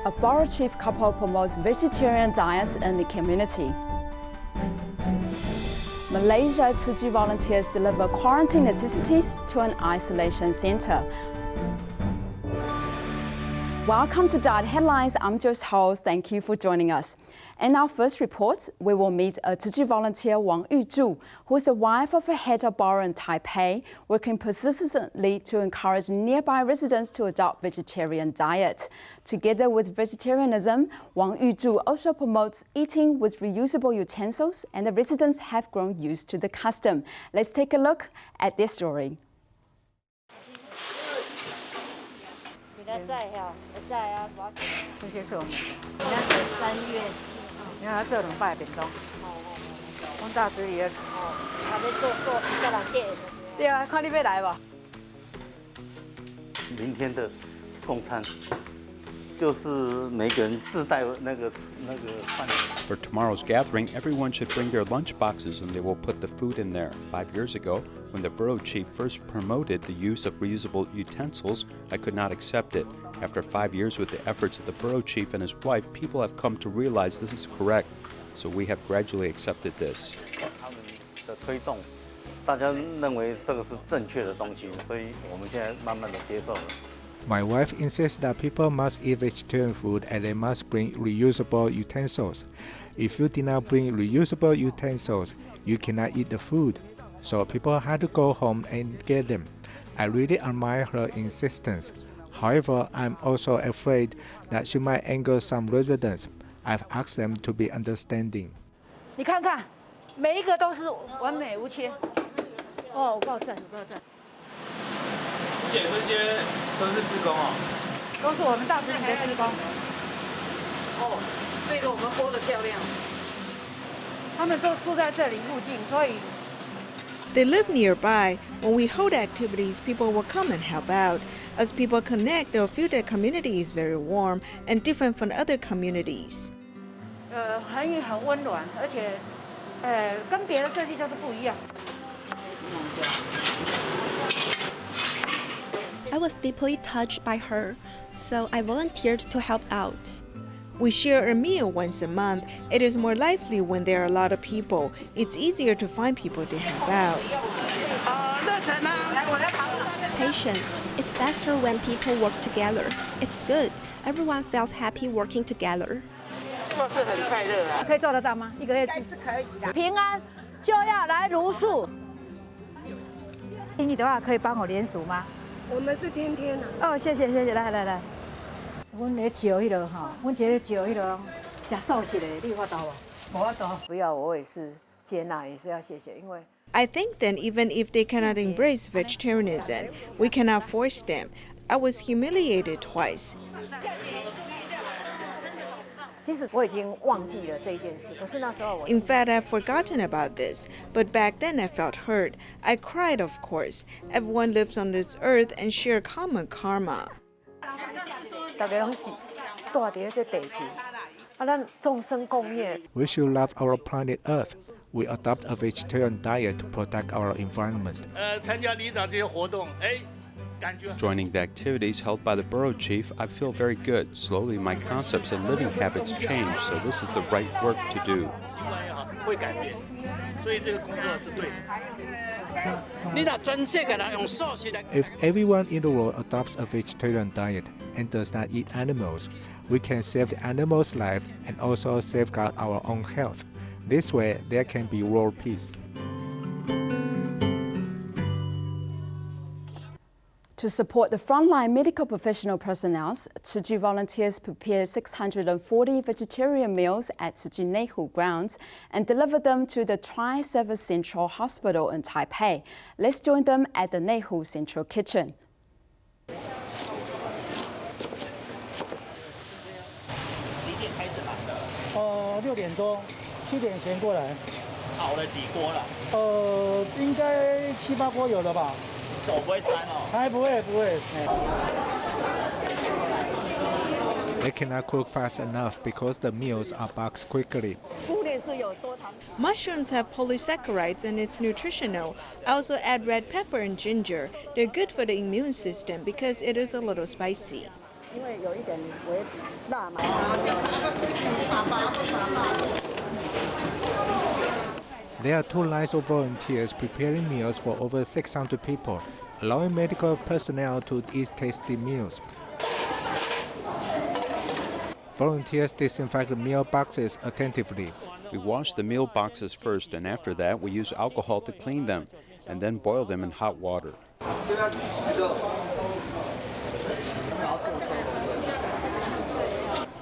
A borough chief couple promotes vegetarian diets in the community. Malaysia Tzu Chi volunteers deliver quarantine necessities to an isolation center. Welcome to DaAi Headlines. I'm Joyce Ho. Thank you for joining us. In our first report, we will meet a Tzu Chi volunteer, Wang Yuzhu, who is the wife of a head of borough in Taipei, working persistently to encourage nearby residents to adopt vegetarian diet. Together with vegetarianism, Wang Yuzhu also promotes eating with reusable utensils, and the residents have grown used to the custom. Let's take a look at their story. 这些是我们，人家是3月4号，你看他做2摆便当，我大嘴里的，他在做一个人店。对啊，看你要来吧。明天的供餐就是每个人自带那个饭。For tomorrow's gathering, everyone should bring their lunch boxes and they will put the food in there. 5 years ago, when the borough chief first promoted the use of reusable utensils, I could not accept it. After 5 years with the efforts of the borough chief and his wife, people have come to realize this is correct. So we have gradually accepted this. 他们的推动，大家认为这个是正确的东西，所以我们现在慢慢的接受了。 My wife insists that people must eat vegetarian food and they must bring reusable utensils. If you did not bring reusable utensils, you cannot eat the food. So people had to go home and get them. I really admire her insistence. However, I'm also afraid that she might anger some residents. I've asked them to be understanding. 你看看，每一个都是完美无缺。哦，我够赞，我够赞。姐，这些都是志工哦，都是我们大直营的志工。哦，这个我们播得漂亮。他们都住在这里附近，所以。 They live nearby. When we hold activities, people will come and help out. As people connect, they'll feel their community is very warm and different from other communities. 很温暖，而且跟别的设计就是不一样。 I was deeply touched by her, so I volunteered to help out. We share a meal once a month. It is more lively when there are a lot of people. It's easier to find people to help out. Patience. It's faster when people work together. It's good. Everyone feels happy working together. 做事很快乐啊。可以做得到吗？1个月是可以的。平安就要来茹素。你的话可以帮我连署吗？我们是天天的。哦，谢谢，来。 阮咧招迄落吼，阮一个招迄落食素食的，你有法度无？无法度。不要，我也是接纳，也是要谢谢，因为。 I think that even if they cannot embrace vegetarianism, we cannot force them. I was humiliated twice. 其实我已经忘记了这件事，可是那时候我。In fact, I've forgotten about this, but back then I felt hurt. I cried, of course. Everyone lives on this earth and share common karma. 大家拢是住伫这地球，咱众生共业。 We should love our planet Earth. We adopt a vegetarian diet to protect our environment. 参加里长这些活动，感觉。 Joining the activities held by the borough chief, I feel very good. Slowly, my concepts and living habits change, so this is the right work to do. 习惯也好，会改变，所以这个工作是对的。 If everyone in the world adopts a vegetarian diet and does not eat animals, we can save the animals' life and also safeguard our own health. This way, there can be world peace. To support the frontline medical professional personnel, Tzu Chi volunteers prepare 640 vegetarian meals at Tzu Chi Neihu Grounds and deliver them to the Tri-Service Central Hospital in Taipei. Let's join them at the Neihu Central Kitchen. 6点多，7点前过来。炒了几锅了？应该7、8锅有了吧？ 手不会沾哦？还不会。They cannot cook fast enough because the meals are boxed quickly. Mushrooms have polysaccharides and it's nutritional. I also add red pepper and ginger. They're good for the immune system because it is a little spicy. There are 2 lines of volunteers preparing meals for over 600 people, allowing medical personnel to eat tasty meals. Volunteers disinfect the meal boxes attentively. We wash the meal boxes first, and after that we use alcohol to clean them, and then boil them in hot water.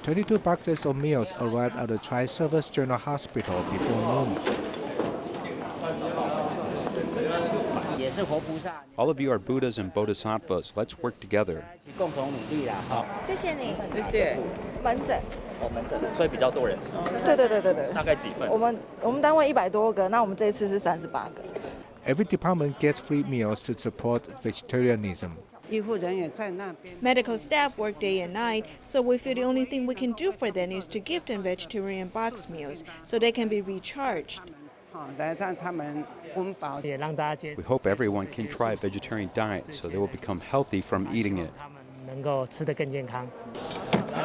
22 boxes of meals arrived at the Tri-Service General Hospital before noon. All of you are Buddhas and Bodhisattvas. Let's work together. 谢谢你。谢谢。门诊。门诊的，所以比较多人吃。对。大概几份？我们单位100多个，那我们这一次是38个。Every department gets free meals to support vegetarianism. Medical staff work day and night, so we feel the only thing we can do for them is to give them vegetarian box meals so they can be recharged. We hope everyone can try a vegetarian diet so they will become healthy from eating it. 能够吃得更健康。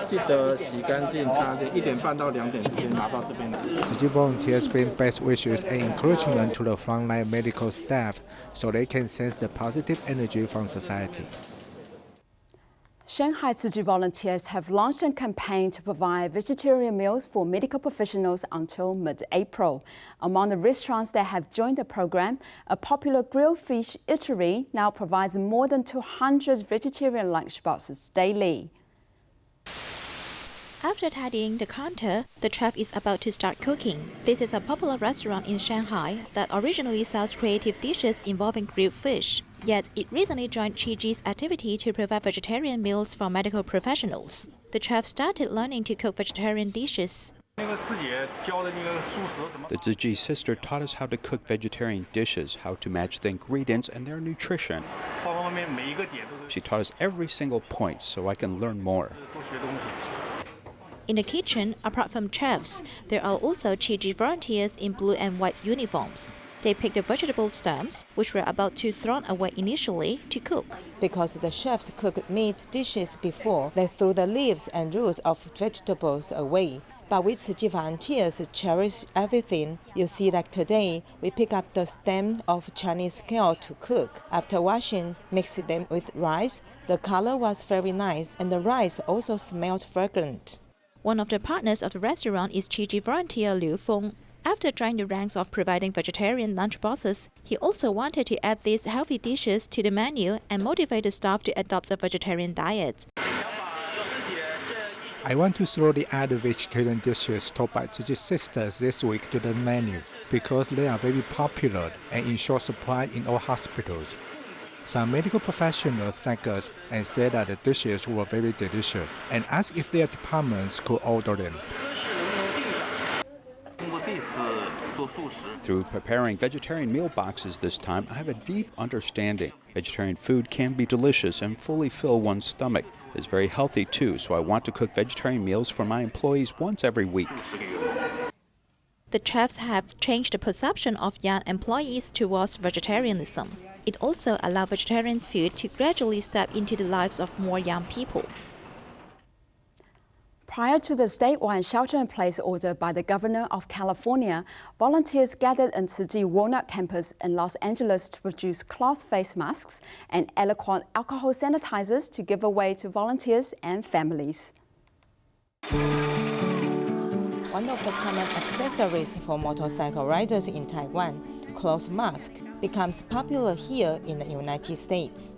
记得洗干净，擦净，1点半到2点之间拿到这边来。Tzu Chi volunteers bring best wishes and encouragement to the frontline medical staff so they can sense the positive energy from society. Shanghai Tzu Chi volunteers have launched a campaign to provide vegetarian meals for medical professionals until mid-April. Among the restaurants that have joined the program, a popular grilled fish eatery now provides more than 200 vegetarian lunchboxes daily. After tidying the counter, the chef is about to start cooking. This is a popular restaurant in Shanghai that originally sells creative dishes involving grilled fish. Yet, it recently joined Tzu Chi's activity to provide vegetarian meals for medical professionals. The chef started learning to cook vegetarian dishes. The Tzu Chi sister taught us how to cook vegetarian dishes, how to match the ingredients and their nutrition. She taught us every single point so I can learn more. In the kitchen, apart from chefs, there are also Tzu Chi volunteers in blue and white uniforms. They pick the vegetable stems, which were about to thrown away initially, to cook. Because the chefs cooked meat dishes before, they threw the leaves and roots of vegetables away. But we Tzu Chi volunteers cherish everything. You see, like today, we pick up the stem of Chinese kale to cook. After washing, mix them with rice. The color was very nice, and the rice also smelled fragrant. One of the partners of the restaurant is Tzu Chi volunteer Liu Feng. After joining the ranks of providing vegetarian lunchboxes, he also wanted to add these healthy dishes to the menu and motivate the staff to adopt a vegetarian diet. I want to throw the other vegetarian dishes taught by Tzu Chi sisters this week to the menu because they are very popular and in short supply in all hospitals. Some medical professionals thanked us and said that the dishes were very delicious and asked if their departments could order them. Through preparing vegetarian meal boxes this time, I have a deep understanding. Vegetarian food can be delicious and fully fill one's stomach. It's very healthy too, so I want to cook vegetarian meals for my employees once every week. The chefs have changed the perception of young employees towards vegetarianism. It also allows vegetarian food to gradually step into the lives of more young people. Prior to the statewide shelter-in-place order by the governor of California, volunteers gathered in Tzu Chi Walnut campus in Los Angeles to produce cloth face masks and eloquent alcohol sanitizers to give away to volunteers and families. One of the common accessories for motorcycle riders in Taiwan, cloth mask, becomes popular here in the United States.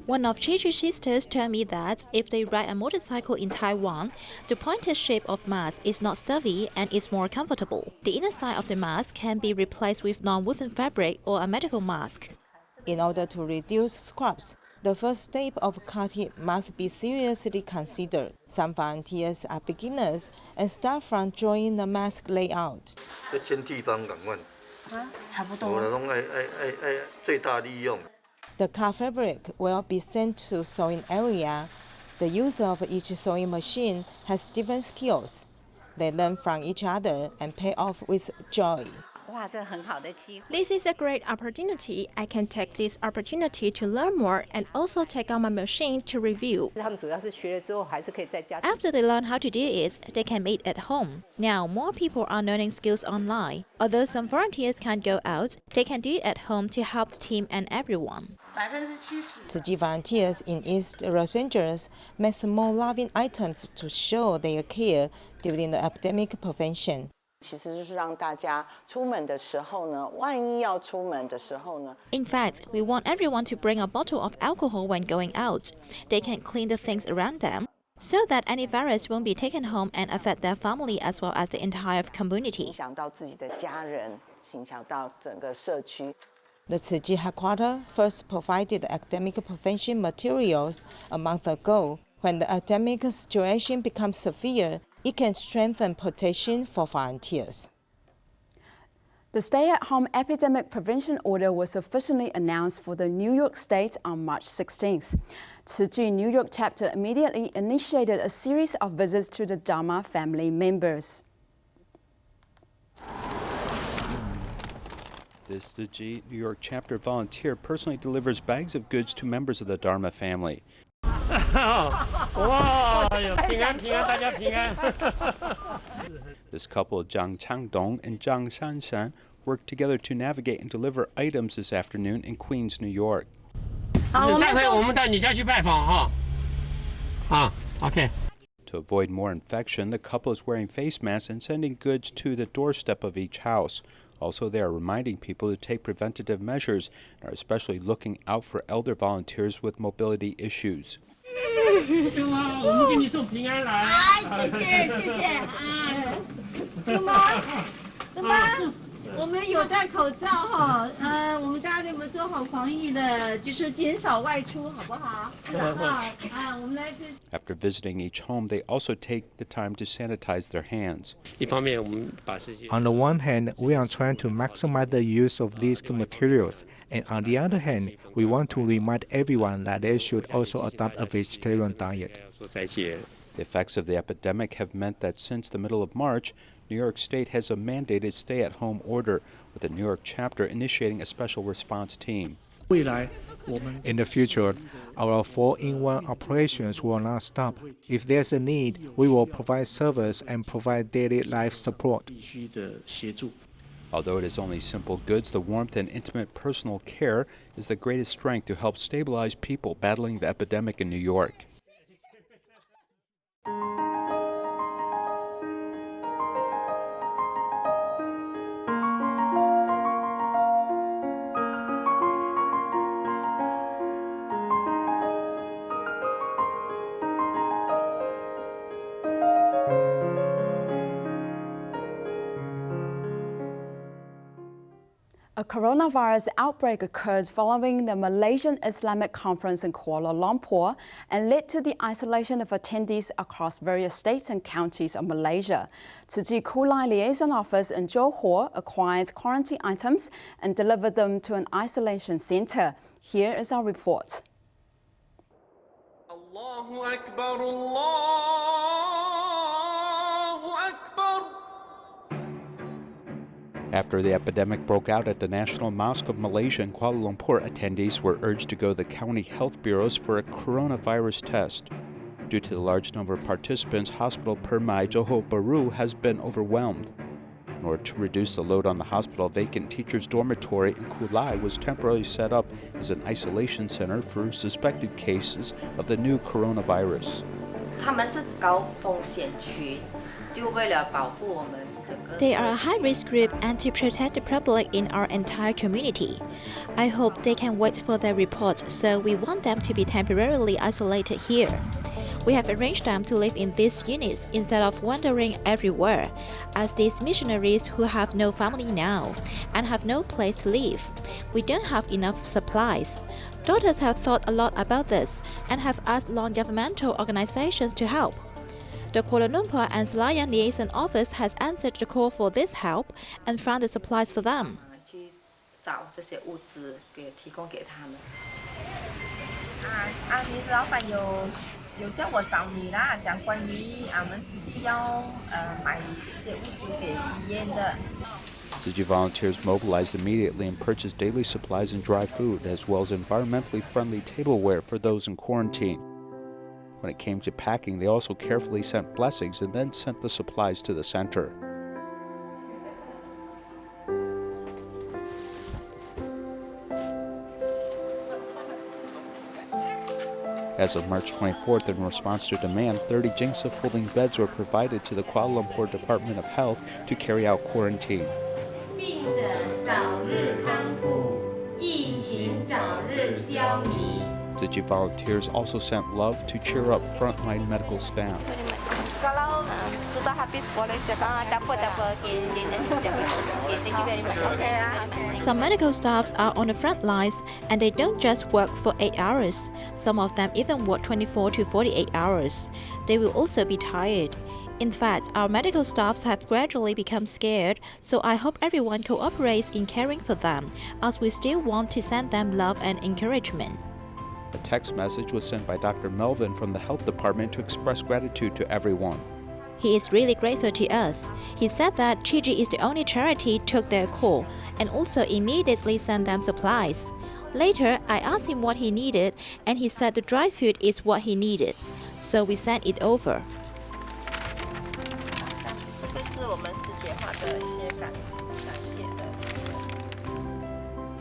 One of Tzu Chi's sisters told me that if they ride a motorcycle in Taiwan, the pointed shape of mask is not stuffy and is more comfortable. The inner side of the mask can be replaced with non-woven fabric or a medical mask. In order to reduce scrubs, the first step of cutting must be seriously considered. Some volunteers are beginners and start from drawing the mask layout. The cut fabric will be sent to sewing area. The user of each sewing machine has different skills. They learn from each other and pay off with joy. This is a great opportunity. I can take this opportunity to learn more and also take out my machine to review. After they learn how to do it, they can meet at home. Now, more people are learning skills online. Although some volunteers can't go out, they can do it at home to help the team and everyone. Tzu Chi volunteers in East Los Angeles make small loving items to show their care during the epidemic prevention. In fact, we want everyone to bring a bottle of alcohol when going out. They can clean the things around them so that any virus won't be taken home and affect their family as well as the entire community. The Tzu Chi headquarters first provided academic prevention materials a month ago. When the epidemic situation becomes severe, it can strengthen protection for volunteers. The stay-at-home epidemic prevention order was officially announced for the New York State on March 16th. Tzu Chi New York chapter immediately initiated a series of visits to the Dharma family members. This Tzu Chi New York chapter volunteer personally delivers bags of goods to members of the Dharma family. This couple, Zhang Changdong and Zhang Shanshan, worked together to navigate and deliver items this afternoon in Queens, New York. To avoid more infection, the couple is wearing face masks and sending goods to the doorstep of each house. Also, they are reminding people to take preventative measures and are especially looking out for elder volunteers with mobility issues. After visiting each home, they also take the time to sanitize their hands. On the one hand, we are trying to maximize the use of these materials, and on the other hand, we want to remind everyone that they should also adopt a vegetarian diet. The effects of the epidemic have meant that since the middle of March, New York State has a mandated stay-at-home order, with the New York chapter initiating a special response team. In the future, our 4-in-1 operations will not stop. If there's a need, we will provide service and provide daily life support. Although it is only simple goods, the warmth and intimate personal care is the greatest strength to help stabilize people battling the epidemic in New York. A coronavirus outbreak occurred following the Malaysian Islamic Conference in Kuala Lumpur and led to the isolation of attendees across various states and counties of Malaysia. Tzu Chi Kulai Liaison Office in Johor acquired quarantine items and delivered them to an isolation center. Here is our report. Allahu Akbar, Allahu Akbar. After the epidemic broke out at the National Mosque of Malaysia in Kuala Lumpur, attendees were urged to go to the county health bureaus for a coronavirus test. Due to the large number of participants, Hospital Permai Johor Bahru has been overwhelmed. In order to reduce the load on the hospital, vacant teachers' dormitory in Kulai was temporarily set up as an isolation center for suspected cases of the new coronavirus. They are a high-risk group and to protect the public in our entire community. I hope they can wait for their report, so we want them to be temporarily isolated here. We have arranged them to live in these units instead of wandering everywhere, as these missionaries who have no family now and have no place to live. We don't have enough supplies. Doctors have thought a lot about this and have asked non-governmental organizations to help. The Kuala Lumpur and Selayang Liaison Office has answered the call for this help and found the supplies for them. 有叫我找你啦，讲关于我们自己要买一些物资给医院的。Tzu Chi volunteers mobilized immediately and purchased daily supplies and dry food, as well as environmentally friendly tableware for those in quarantine. When it came to packing, they also carefully sent blessings and then sent the supplies to the center. As of March 24th, in response to demand, 30 Jingsa folding beds were provided to the Kuala Lumpur Department of Health to carry out quarantine. Tzu Chi volunteers also sent love to cheer up frontline medical staff. Kalau sudah habis boleh dapat. Thank you very much. Some medical staffs are on the front lines and they don't just work for 8 hours. Some of them even work 24 to 48 hours. They will also be tired. In fact, our medical staffs have gradually become scared, so I hope everyone cooperates in caring for them, as we still want to send them love and encouragement. A text message was sent by Dr. Melvin from the health department to express gratitude to everyone. He is really grateful to us. He said that Tzu Chi is the only charity took their call and also immediately sent them supplies. Later, I asked him what he needed and he said the dry food is what he needed. So we sent it over.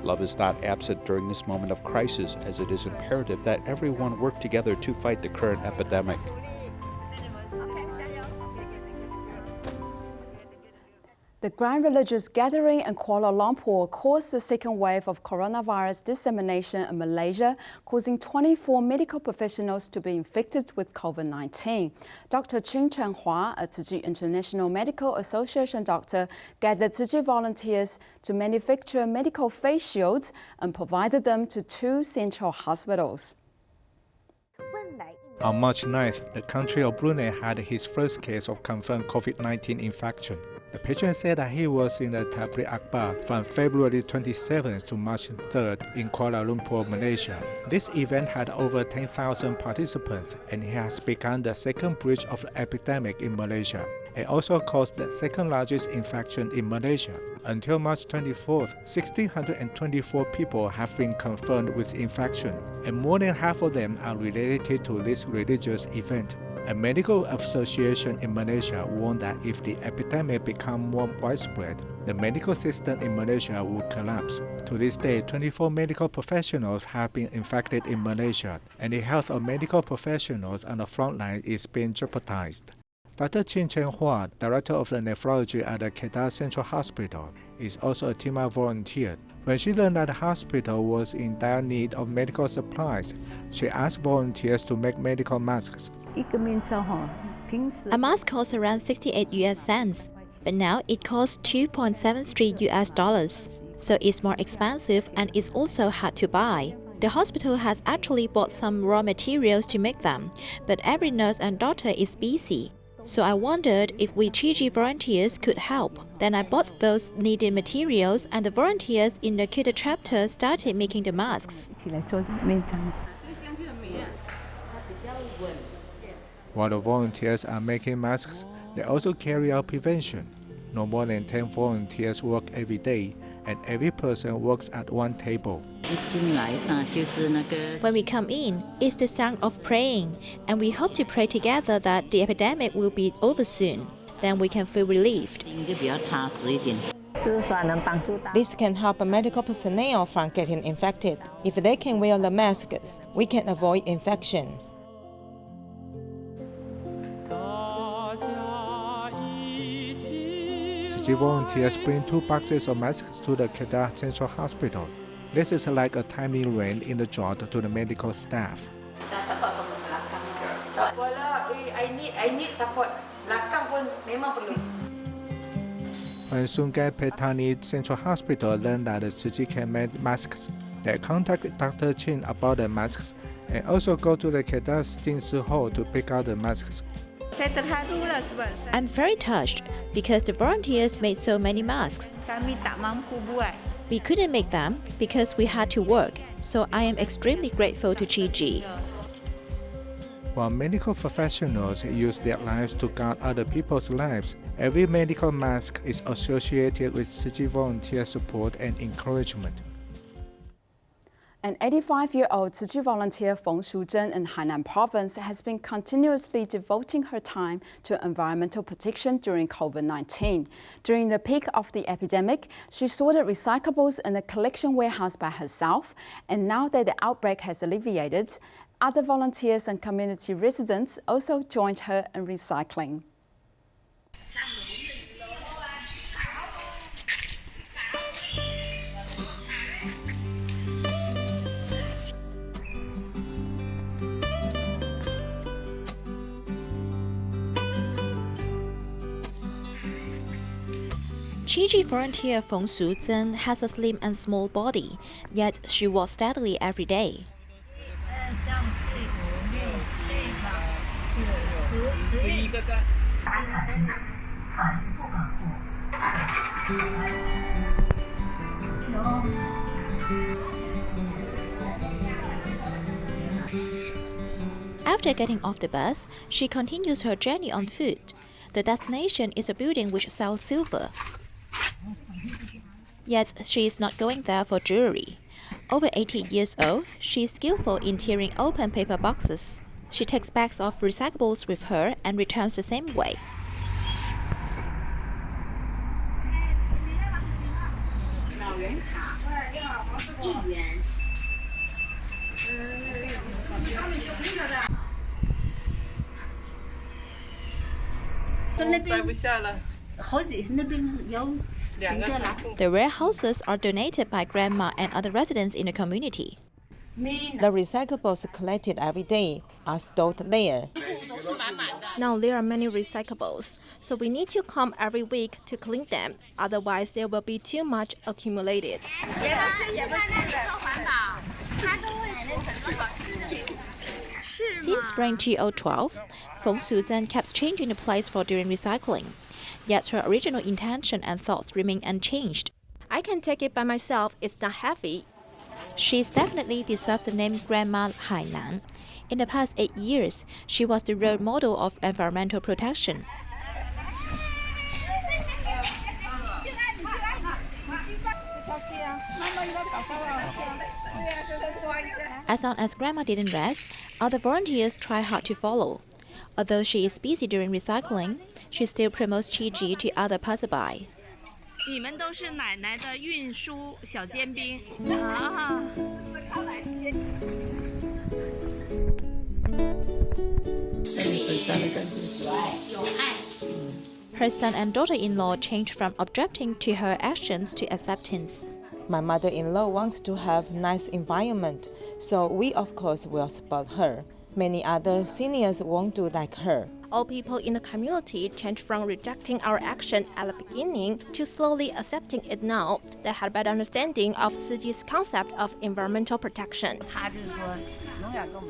Love is not absent during this moment of crisis, as it is imperative that everyone work together to fight the current epidemic. The grand religious gathering in Kuala Lumpur caused the second wave of coronavirus dissemination in Malaysia, causing 24 medical professionals to be infected with COVID-19. Dr. Chin Chen Hua, a Tzu Chi International Medical Association doctor, gathered Tzu Chi volunteers to manufacture medical face shields and provided them to 2 central hospitals. On March 9th, the country of Brunei had its first case of confirmed COVID-19 infection. The patient said that he was in the Taipei Akbar from February 27th to March 3rd in Kuala Lumpur, Malaysia. This event had over 10,000 participants, and it has become the second breach of the epidemic in Malaysia. It also caused the second largest infection in Malaysia. Until March 24th, 1,624 people have been confirmed with infection, and more than half of them are related to this religious event. A medical association in Malaysia warned that if the epidemic becomes more widespread, the medical system in Malaysia would collapse. To this day, 24 medical professionals have been infected in Malaysia, and the health of medical professionals on the front line is being jeopardized. Dr. Chin Chen Hua, director of the nephrology at the Kedah Central Hospital, is also a Tima volunteer. When she learned that the hospital was in dire need of medical supplies, she asked volunteers to make medical masks. A mask costs around 68 US cents, but now it costs $2.73 US. So it's more expensive and it's also hard to buy. The hospital has actually bought some raw materials to make them, but every nurse and doctor is busy. So I wondered if we Tzu Chi volunteers could help. Then I bought those needed materials and the volunteers in the Kedah chapter started making the masks. While the volunteers are making masks, they also carry out prevention. No more than 10 volunteers work every day, and every person works at one table. When we come in, it's the sound of praying, and we hope to pray together that the epidemic will be over soon. Then we can feel relieved. This can help medical personnel from getting infected. If they can wear the masks, we can avoid infection. Tzu Chi volunteers bring 2 boxes of masks to the Kedah Central Hospital. This is like a timely rain in the jar to the medical staff. I need support. Belakang pun memang perlu. When Sungai Petani Central Hospital learned that the Tzu Chi can make masks, they contacted Dr. Chin about the masks and also go to the Kedah Joyce Ho to pick out the masks. I'm very touched because the volunteers made so many masks. We couldn't make them because we had to work, so I am extremely grateful to Tzu Chi. While medical professionals use their lives to guard other people's lives, every medical mask is associated with Tzu Chi volunteer support and encouragement. An 85-year-old Tzu Chi volunteer Feng Shuzhen in Hainan province has been continuously devoting her time to environmental protection during COVID-19. During the peak of the epidemic, she sorted recyclables in a collection warehouse by herself, and now that the outbreak has alleviated, other volunteers and community residents also joined her in recycling. Tzu Chi volunteer Feng Shuzhen has a slim and small body, yet she walks steadily every day. After getting off the bus, she continues her journey on foot. The destination is a building which sells silver. Yet she is not going there for jewelry. Over 80 years old, she is skillful in tearing open paper boxes. She takes bags of recyclables with her and returns the same way. The warehouses are donated by grandma and other residents in the community. The recyclables collected every day are stored there. Now there are many recyclables, so we need to come every week to clean them, otherwise there will be too much accumulated. Since spring 2012, Feng Shuzhen keeps changing the place for doing recycling. Yet her original intention and thoughts remain unchanged. I can take it by myself, it's not heavy. She definitely deserves the name Grandma Hainan. In the past 8 years, she was the role model of environmental protection. As long as Grandma didn't rest, other volunteers try hard to follow. Although she is busy during recycling, she still promotes Tzu Chi to other passerby. Her son and daughter-in-law changed from objecting to her actions to acceptance. My mother-in-law wants to have a nice environment, so we of course will support her. Many other seniors won't do like her. All people in the community changed from rejecting our action at the beginning to slowly accepting it now. They had a better understanding of Tzu Chi's concept of environmental protection.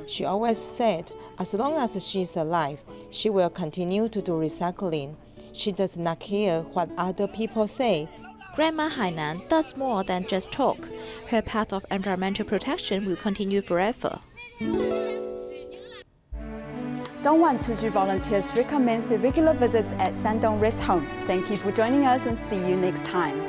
She always said, as long as she's alive, she will continue to do recycling. She does not care what other people say. Grandma Hainan does more than just talk. Her path of environmental protection will continue forever. Dongwan Tzu Chi volunteers recommends the regular visits at Shandong Rest Home. Thank you for joining us and see you next time.